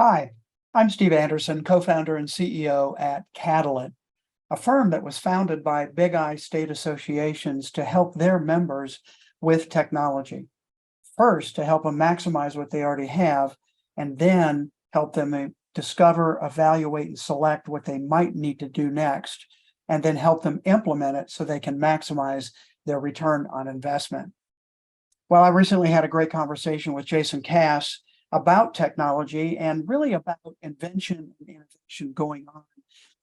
Hi, I'm Steve Anderson, co-founder and CEO at Catalent, a firm that was founded by Big I state associations to help their members with technology. First, to help them maximize what they already have, and then help them discover, evaluate, and select what they might need to do next, and then help them implement it so they can maximize their return on investment. Well, I recently had a great conversation with Jason Cass about technology and really about invention and innovation going on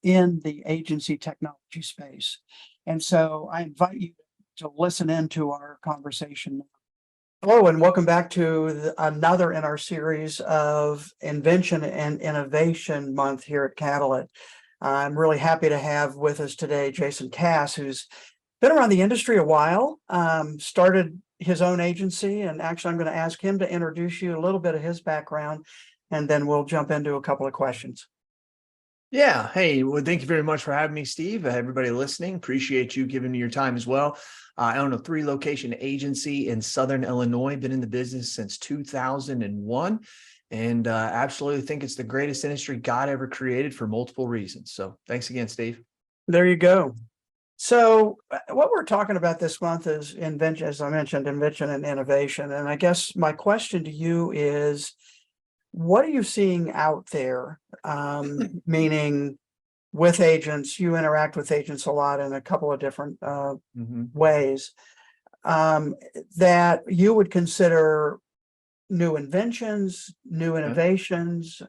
in the agency technology space. And so I invite you to listen into our conversation. Hello, and welcome back to another in our series of Invention and Innovation Month here at Catalent. I'm really happy to have with us today Jason Cass, who's been around the industry a while, started his own agency, and actually I'm going to ask him to introduce you a little bit of his background, and then we'll jump into a couple of questions. Yeah. Hey, well, thank you very much for having me, Steve. Everybody listening, appreciate you giving me your time as well. I own a 3-location agency in Southern Illinois, been in the business since 2001, and absolutely think it's the greatest industry God ever created for multiple reasons. So thanks again, Steve. There you go. So what we're talking about this month is invention, as I mentioned, invention and innovation. And I guess my question to you is, what are you seeing out there? Meaning with agents, you interact with agents a lot in a couple of different ways that you would consider new inventions, new innovations.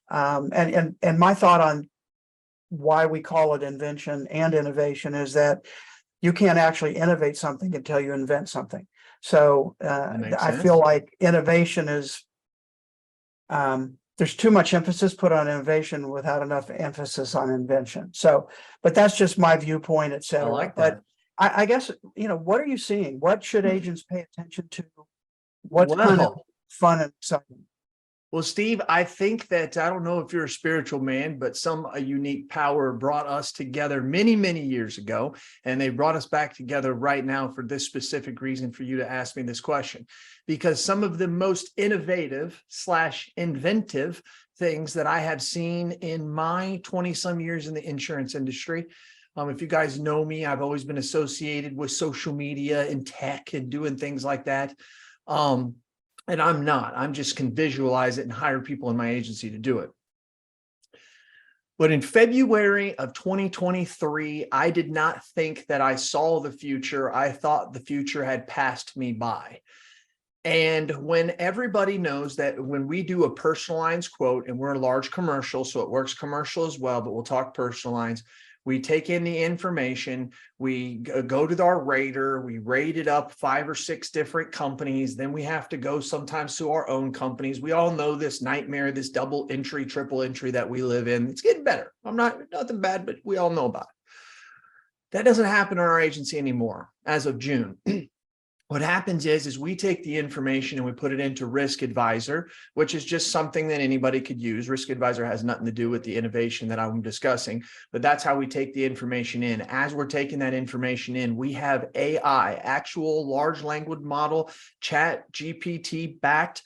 And my thought on why we call it invention and innovation is that you can't actually innovate something until you invent something. So I feel like innovation is, there's too much emphasis put on innovation without enough emphasis on invention. So, but that's just my viewpoint, et cetera. I like that. But I guess, what are you seeing? What should agents pay attention to? What's kind of fun and exciting? Well, Steve, I think that, I don't know if you're a spiritual man, but a unique power brought us together many, many years ago. And they brought us back together right now for this specific reason for you to ask me this question, because some of the most innovative / inventive things that I have seen in my 20 some years in the insurance industry. If you guys know me, I've always been associated with social media and tech and doing things like that. And I'm not. I'm just can visualize it and hire people in my agency to do it. But in February of 2023, I did not think that I saw the future. I thought the future had passed me by. And when everybody knows that when we do a personal lines quote, and we're a large commercial, so it works commercial as well, but we'll talk personal lines. We take in the information, we go to our rater, we rate it up 5 or 6 different companies. Then we have to go sometimes to our own companies. We all know this nightmare, this double entry, triple entry that we live in. It's getting better. Nothing bad, but we all know about it. That doesn't happen in our agency anymore as of June. What happens is we take the information and we put it into Risk Advisor, which is just something that anybody could use. Risk Advisor has nothing to do with the innovation that I'm discussing, but that's how we take the information in. As we're taking that information in, we have AI, actual large language model, chat GPT backed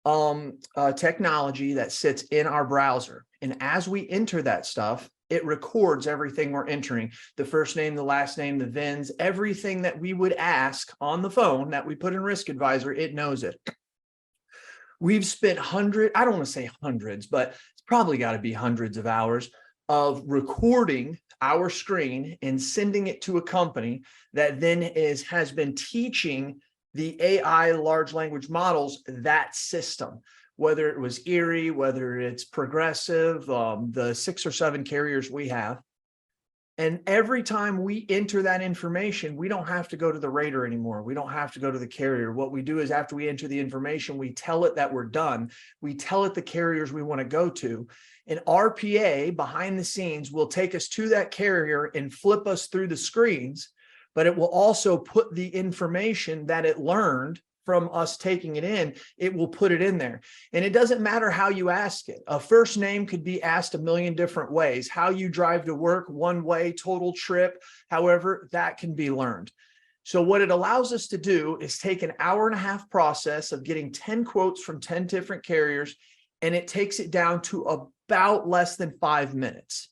technology that sits in our browser. And as we enter that stuff, it records everything we're entering, the first name, the last name, the VINs, everything that we would ask on the phone that we put in Risk Advisor, it knows it. We've spent I don't want to say hundreds, but it's probably got to be hundreds of hours of recording our screen and sending it to a company that then has been teaching the AI large language models that system. Whether it was Erie, whether it's Progressive, the 6 or 7 carriers we have. And every time we enter that information, we don't have to go to the rater anymore. We don't have to go to the carrier. What we do is after we enter the information, we tell it that we're done. We tell it the carriers we want to go to. And RPA behind the scenes will take us to that carrier and flip us through the screens, but it will also put the information that it learned from us taking it in, it will put it in there. And it doesn't matter how you ask it. A first name could be asked a million different ways. How you drive to work, one way, total trip, however, that can be learned. So what it allows us to do is take an 1.5 hour process of getting 10 quotes from 10 different carriers, and it takes it down to about less than 5 minutes.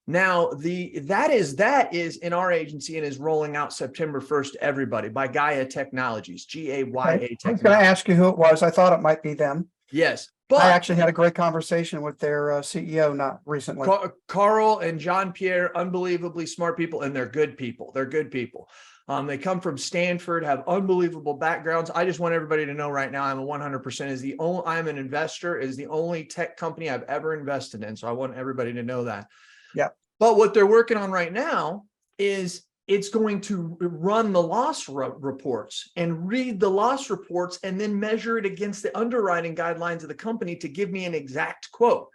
Now, that is in our agency and is rolling out September 1st to everybody by Gaia Technologies, Gaya Okay. I was going to Technologies. ask you who it was. I thought it might be them. Yes, I but actually had a great conversation with their CEO not recently. Carl and Jean-Pierre, unbelievably smart people, and they're good people. They're good people. They come from Stanford, have unbelievable backgrounds. I just want everybody to know right now, I'm a 100% I'm an investor, is the only tech company I've ever invested in. So I want everybody to know that. Yeah. But what they're working on right now is it's going to run the loss reports and read the loss reports and then measure it against the underwriting guidelines of the company to give me an exact quote.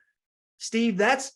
Steve, that's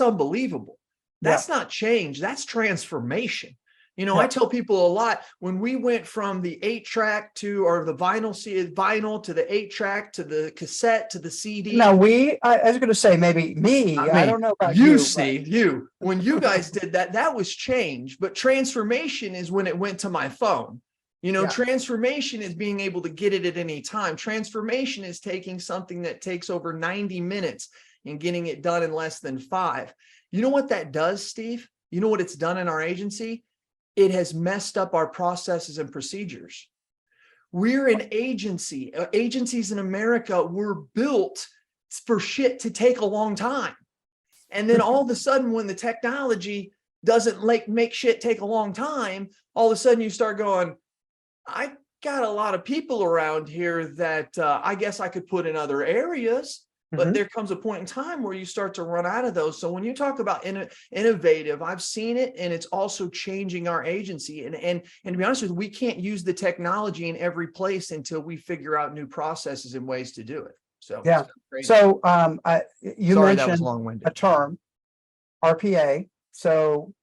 unbelievable. That's not change. That's transformation. You know, I tell people a lot, when we went from the 8-track or the vinyl to the 8-track to the cassette to the CD. Now I was going to say maybe me. I don't know about you, you, Steve. When you guys did that, that was change. But transformation is when it went to my phone. You know, transformation is being able to get it at any time. Transformation is taking something that takes over 90 minutes and getting it done in less than 5. You know what that does, Steve? You know what it's done in our agency? It has messed up our processes and procedures. We're an agency. Agencies in America were built for shit to take a long time. And then all of a sudden, when the technology doesn't make shit take a long time, all of a sudden you start going, I got a lot of people around here that I guess I could put in other areas. But there comes a point in time where you start to run out of those. So when you talk about innovative, I've seen it, and it's also changing our agency. And to be honest with you, we can't use the technology in every place until we figure out new processes and ways to do it. So yeah. So you mentioned a term, RPA. So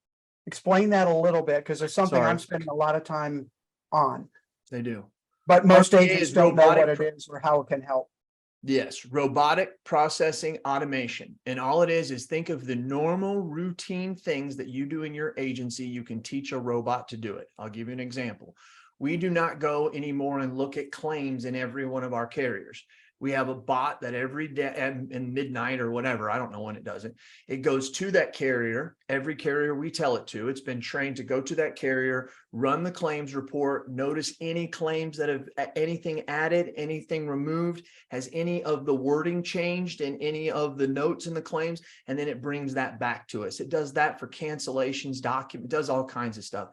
explain that a little bit, because there's something I'm spending a lot of time on. They do. But most agents don't know what it is or how it can help. Yes, robotic processing automation. And all it is think of the normal routine things that you do in your agency. You can teach a robot to do it. I'll give you an example. We do not go anymore and look at claims in every one of our carriers. We have a bot that every day at midnight or whatever, I don't know when it does it, it goes to that carrier. Every carrier we tell it to, it's been trained to go to that carrier, run the claims report, notice any claims that have anything added, anything removed, has any of the wording changed in any of the notes in the claims, and then it brings that back to us. It does that for cancellations, does all kinds of stuff.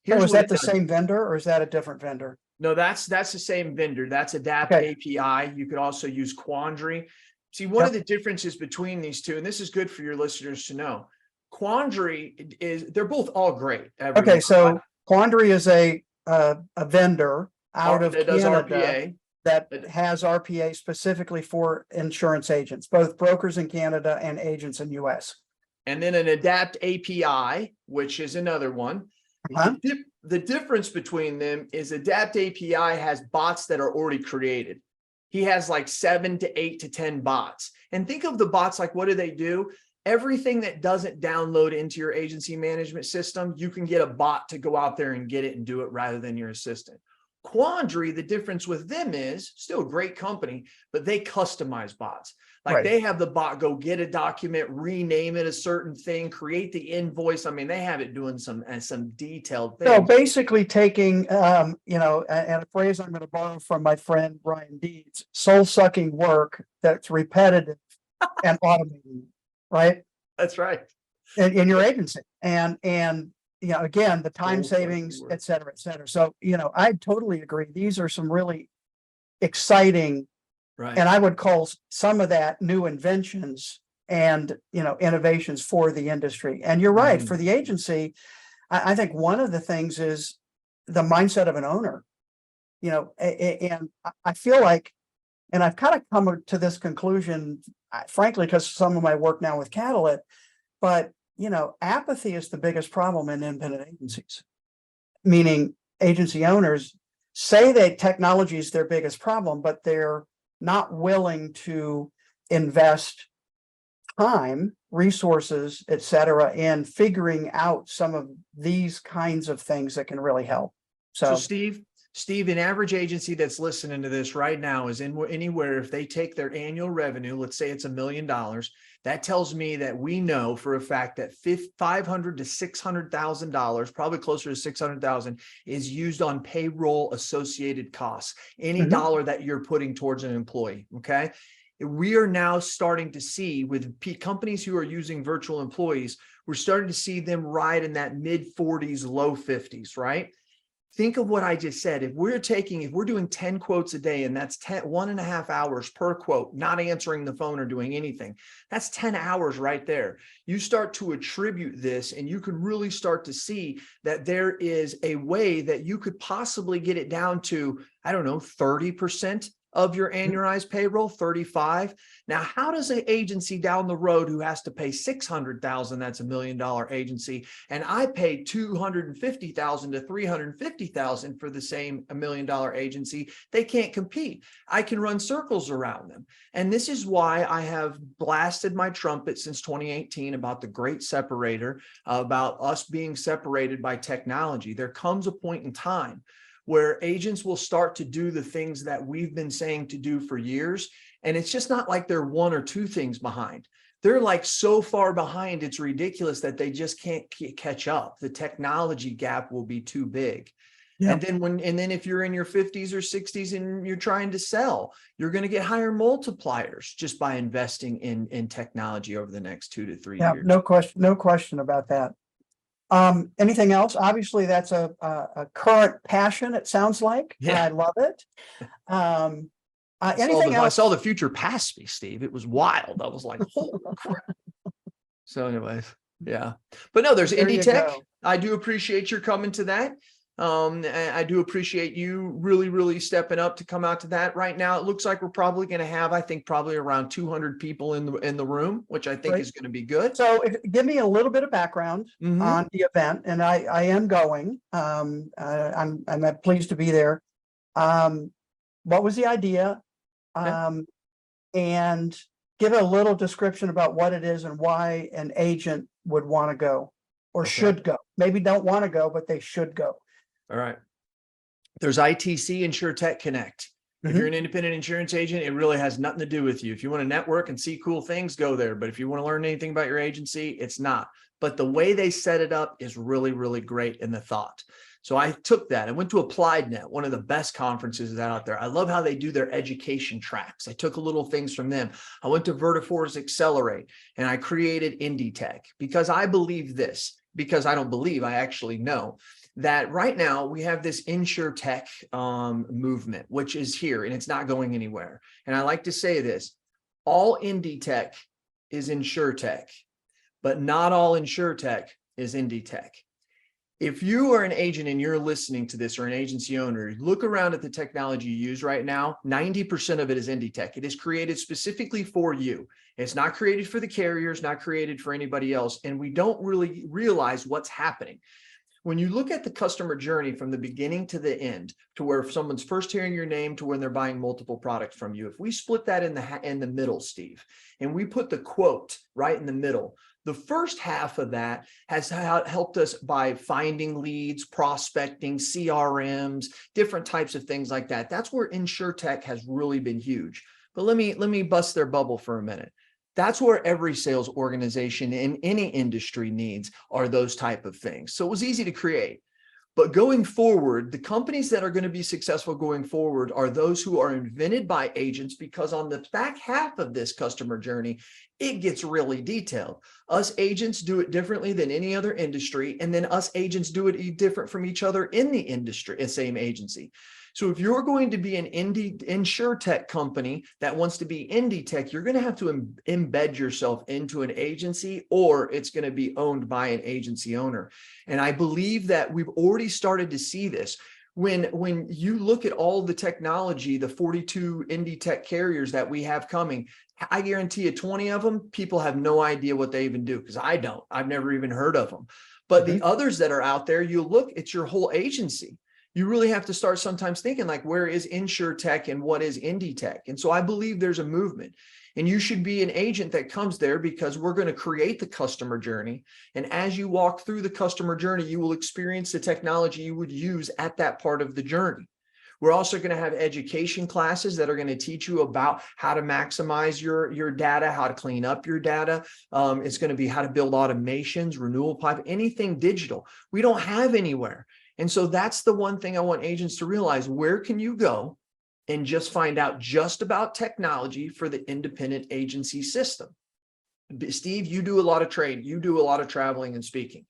So is that the same vendor, or is that a different vendor? No, that's the same vendor. That's Adapt API. You could also use Quandary. See, one of the differences between these two, and this is good for your listeners to know, Quandary they're both all great. Okay, so Quandary is a vendor out of Canada that has RPA specifically for insurance agents, both brokers in Canada and agents in US. And then an Adapt API, which is another one. The difference between them is Adapt API has bots that are already created. He has like 7 to 8 to 10 bots. And think of the bots like, what do they do? Everything that doesn't download into your agency management system, you can get a bot to go out there and get it and do it rather than your assistant. Quandary, the difference with them is still a great company, but they customize bots. Like they have the bot go get a document, rename it a certain thing, create the invoice. I mean, they have it doing some detailed things. So basically taking, and a phrase I'm going to borrow from my friend Brian Deeds, soul-sucking work that's repetitive and automating, right? That's right. In your agency. And again, the time savings, et cetera, et cetera. So, I totally agree. These are some really exciting, and I would call some of that new inventions and, innovations for the industry. And you're right, for the agency, I think one of the things is the mindset of an owner, and I feel like, and I've kind of come to this conclusion, frankly, because some of my work now with Catalyst, but apathy is the biggest problem in independent agencies, meaning agency owners say that technology is their biggest problem, but they're not willing to invest time, resources, et cetera, in figuring out some of these kinds of things that can really help. So Steve, Steve, an average agency that's listening to this right now is in anywhere, if they take their annual revenue, let's say it's $1 million, that tells me that we know for a fact that $500,000 to $600,000, probably closer to 600,000, is used on payroll associated costs. Any dollar that you're putting towards an employee. Okay. We are now starting to see with companies who are using virtual employees, we're starting to see them ride in that mid 40s, low 50s, right? Think of what I just said. If we're doing 10 quotes a day, and that's 1.5 hours per quote, not answering the phone or doing anything, that's 10 hours right there. You start to attribute this, and you can really start to see that there is a way that you could possibly get it down to, I don't know, 30% of your annualized payroll, 35. Now, how does an agency down the road who has to pay 600,000, that's $1 million agency, and I pay 250,000 to 350,000 for the same $1 million agency, they can't compete. I can run circles around them. And this is why I have blasted my trumpet since 2018 about the great separator, about us being separated by technology. There comes a point in time where agents will start to do the things that we've been saying to do for years. And it's just not like they're one or two things behind. They're like so far behind, it's ridiculous that they just can't catch up. The technology gap will be too big. Yeah. And then if you're in your 50s or 60s and you're trying to sell, you're going to get higher multipliers just by investing in technology over the next 2 to 3 years. No question about that. Anything else? Obviously, that's a current passion, it sounds like. Yeah. I love it. Anything else? I saw the future past me, Steve. It was wild. I was like, holy crap. So anyways, yeah. But no, there's IndieTech. I do appreciate your coming to that. I do appreciate you really stepping up to come out to that. Right now, it looks like we're probably going to have, I think, probably around 200 people in the room, which I think is going to be good. So give me a little bit of background on the event, and I am going. I'm pleased to be there. What was the idea? And give a little description about what it is and why an agent would want to go or should go. Maybe don't want to go, but they should go. All right. There's ITC InsurTech Connect. If you're an independent insurance agent, it really has nothing to do with you. If you want to network and see cool things, go there. But if you want to learn anything about your agency, it's not. But the way they set it up is really great in the thought. So I took that. I went to AppliedNet, one of the best conferences out there. I love how they do their education tracks. I took little things from them. I went to Vertiforce Accelerate, and I created IndieTech because I believe this, because I don't believe, I actually know that right now we have this InsurTech movement, which is here and it's not going anywhere. And I like to say this, all IndieTech is InsurTech, but not all InsurTech is IndieTech. If you are an agent and you're listening to this, or an agency owner, look around at the technology you use right now. 90% of it is IndieTech. It is created specifically for you. It's not created for the carriers, not created for anybody else. And we don't really realize what's happening. When you look at the customer journey from the beginning to the end, to where if someone's first hearing your name to when they're buying multiple products from you, if we split that in the middle, Steve, and we put the quote right in the middle, the first half of that has helped us by finding leads, prospecting, CRMs, different types of things like that. That's where InsurTech has really been huge. But let me bust their bubble for a minute. That's where every sales organization in any industry needs, are those type of things. So it was easy to create. But going forward, the companies that are going to be successful going forward are those who are invented by agents, because on the back half of this customer journey, it gets really detailed. Us agents do it differently than any other industry. And then us agents do it different from each other in the industry, same agency. So if you're going to be an InsurTech company that wants to be IndieTech, you're going to have to embed yourself into an agency, or it's going to be owned by an agency owner. And I believe that we've already started to see this. When you look at all the technology, the 42 IndieTech carriers that we have coming, I guarantee you 20 of them, people have no idea what they even do, because I don't. I've never even heard of them. But the others that are out there, you look, it's your whole agency. You really have to start sometimes thinking like, where is InsurTech and what is IndieTech? And so I believe there's a movement, and you should be an agent that comes there, because we're going to create the customer journey. And as you walk through the customer journey, you will experience the technology you would use at that part of the journey. We're also going to have education classes that are going to teach you about how to maximize your data, how to clean up your data. It's going to be how to build automations, renewal pipe, anything digital we don't have anywhere. And so that's the one thing I want agents to realize. Where can you go and just find out just about technology for the independent agency system? Steve, you do a lot of trade. You do a lot of traveling and speaking.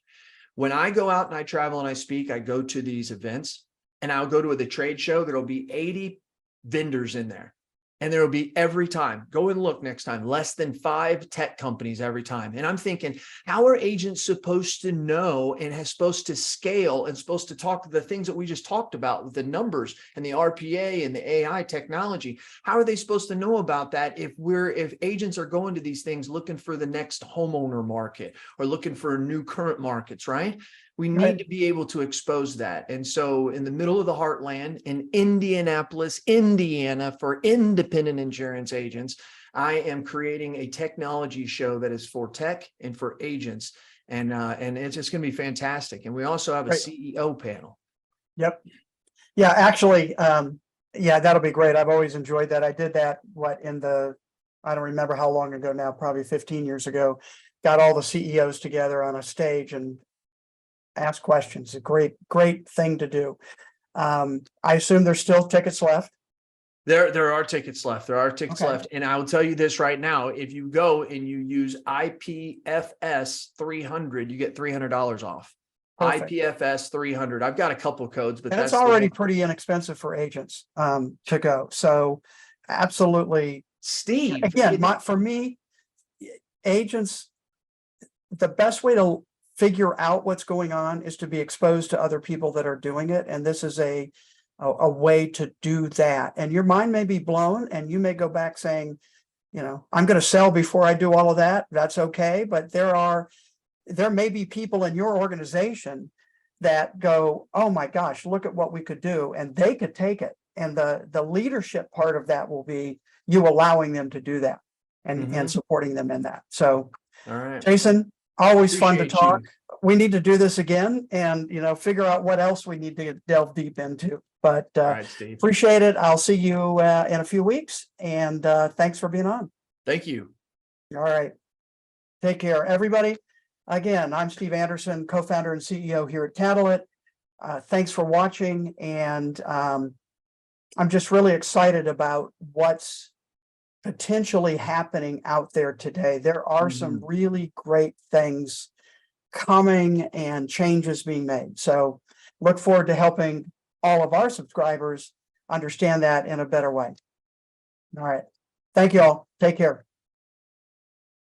When I go out and I travel and I speak, I go to these events and I'll go to the trade show. There'll be 80 vendors in there. And there will be every time, go and look next time, less than 5 tech companies every time. And I'm thinking, how are agents supposed to know and supposed to scale and supposed to talk to the things that we just talked about with the numbers and the RPA and the AI technology? How are they supposed to know about that if agents are going to these things looking for the next homeowner market or looking for new current markets, right? We need to be able to expose that. And so in the middle of the heartland in Indianapolis, Indiana, for independent insurance agents, I am creating a technology show that is for tech and for agents. And it's just going to be fantastic. And we also have a CEO panel. Yep. Yeah, actually, yeah, that'll be great. I've always enjoyed that. I did that, I don't remember how long ago now, probably 15 years ago, got all the CEOs together on a stage and ask questions. A great thing to do. I assume there's still tickets left. There are tickets left. There are tickets left. And I will tell you this right now, if you go and you use IPFS 300, you get $300 off. Perfect. IPFS 300. I've got a couple codes, but that's already pretty inexpensive for agents to go. So absolutely. Steve, again, for me, agents, the best way to figure out what's going on is to be exposed to other people that are doing it. And this is a way to do that. And your mind may be blown and you may go back saying, I'm going to sell before I do all of that. That's okay. But there may be people in your organization that go, oh my gosh, look at what we could do. And they could take it. And the leadership part of that will be you allowing them to do that and supporting them in that. So, all right, Jason, always fun to talk. We need to do this again and, figure out what else we need to delve deep into. But appreciate it. I'll see you in a few weeks. And thanks for being on. Thank you. All right. Take care, everybody. Again, I'm Steve Anderson, co-founder and CEO here at Catalyst. Thanks for watching. And I'm just really excited about what's potentially happening out there today. There are some really great things coming and changes being made. So look forward to helping all of our subscribers understand that in a better way. All right. Thank you all. Take care.